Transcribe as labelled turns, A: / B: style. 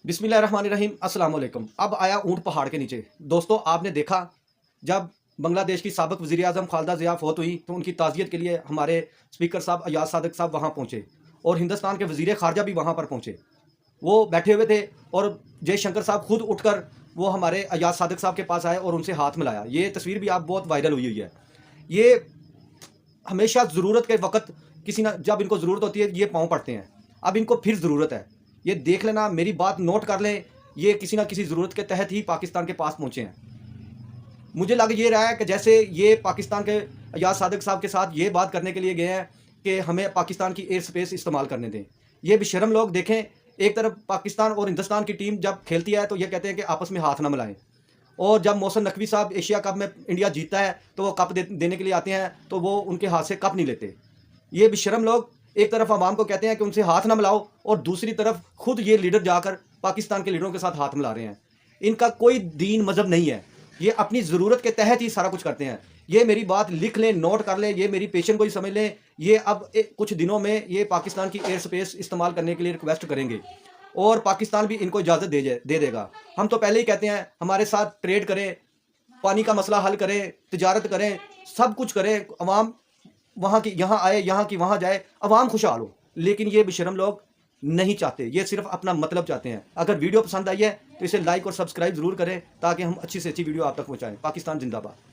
A: बिस्मिल्लाहिर्रहमानिर्रहीम अस्सलाम वालेकुम। अब आया ऊंट पहाड़ के नीचे। दोस्तों, आपने देखा जब बांग्लादेश की साबिक वज़ीर आज़म खालिदा ज़िया फ़ौत हुई तो उनकी ताज़ियत के लिए हमारे स्पीकर साहब अयाज सादिक साहब वहाँ पहुँचे और हिंदुस्तान के वज़ीर ख़ारजा भी वहाँ पर पहुँचे। वो बैठे हुए थे और जयशंकर साहब खुद उठकर वो हमारे अयाज सादिक साहब के पास आए और उनसे हाथ मिलाया। ये तस्वीर भी आप बहुत वायरल हुई हुई है। ये हमेशा ज़रूरत के वक़्त किसी ना जब इनको ज़रूरत होती है ये पाँव पड़ते हैं। अब इनको फिर ज़रूरत है। ये देख लेना, मेरी बात नोट कर लें, ये किसी ना किसी ज़रूरत के तहत ही पाकिस्तान के पास पहुँचे हैं। मुझे लग ये रहा है कि जैसे ये पाकिस्तान के अयाज सादिक साहब के साथ ये बात करने के लिए गए हैं कि हमें पाकिस्तान की एयर स्पेस इस्तेमाल करने दें। ये बेशर्म लोग देखें, एक तरफ पाकिस्तान और हिंदुस्तान की टीम जब खेलती है तो ये कहते हैं कि आपस में हाथ ना मिलाएं, और जब मोहसिन नकवी साहब एशिया कप में इंडिया जीतता है तो वो कप देने के लिए आते हैं तो वो उनके हाथ से कप नहीं लेते। ये बेशर्म लोग एक तरफ आवाम को कहते हैं कि उनसे हाथ ना मिलाओ और दूसरी तरफ खुद ये लीडर जाकर पाकिस्तान के लीडरों के साथ हाथ मिला रहे हैं। इनका कोई दीन मजहब नहीं है, ये अपनी ज़रूरत के तहत ही सारा कुछ करते हैं। ये मेरी बात लिख लें, नोट कर लें, ये मेरी पेशन को ही समझ लें। ये अब कुछ दिनों में ये पाकिस्तान की एयर स्पेस इस्तेमाल करने के लिए रिक्वेस्ट करेंगे और पाकिस्तान भी इनको इजाज़त दे देगा। हम तो पहले ही कहते हैं हमारे साथ ट्रेड करें, पानी का मसला हल करें, तिजारत करें, सब कुछ करें, अवाम वहाँ की यहाँ आए, यहाँ की वहाँ जाए, अवाम खुशहाल हो। लेकिन ये बेशर्म लोग नहीं चाहते, ये सिर्फ अपना मतलब चाहते हैं। अगर वीडियो पसंद आई है तो इसे लाइक और सब्सक्राइब ज़रूर करें ताकि हम अच्छी से अच्छी वीडियो आप तक पहुँचाएँ। पाकिस्तान जिंदाबाद।